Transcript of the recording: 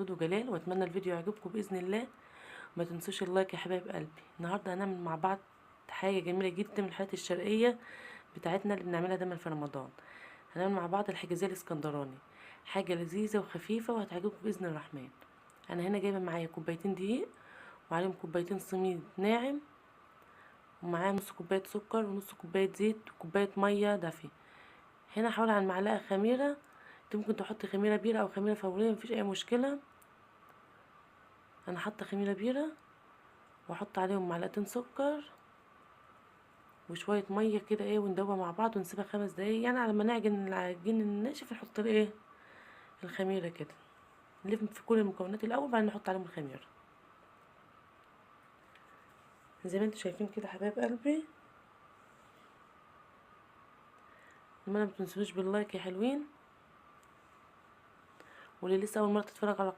خلود وجلال، واتمنى الفيديو يعجبكم باذن الله. ما تنسوش اللايك يا حبايب قلبي. النهارده هنعمل مع بعض حاجه جميله جدا من الحاجات الشرقيه بتاعتنا اللي بنعملها دايما في رمضان. هنعمل مع بعض الحجازيه الاسكندراني، حاجه لذيذه وخفيفه وهتعجبكم باذن الرحمن. انا هنا جايبه معايا كوبايتين دقيق وعليهم كوبايتين سميد ناعم، ومعايا نص كوبايه سكر ونص كوبايه زيت وكوبايه ميه دافيه. هنا حوالي عن معلقه خميره، انت ممكن تحطي خميره بيره او خميره فوريه، مفيش اي مشكله. انا حاطه خميره بيره، واحط عليهم معلقتين سكر وشويه ميه كده وندوبها مع بعض ونسيبها 5 دقايق، يعني على ما نعجن العجين الناشف نحط الخميره كده. نلف في كل المكونات الاول بعدين نحط عليهم الخميره زي ما انتم شايفين كده حبايب قلبي. ما تنسوش باللايك يا حلوين، واللي لسه اول مره تتفرج على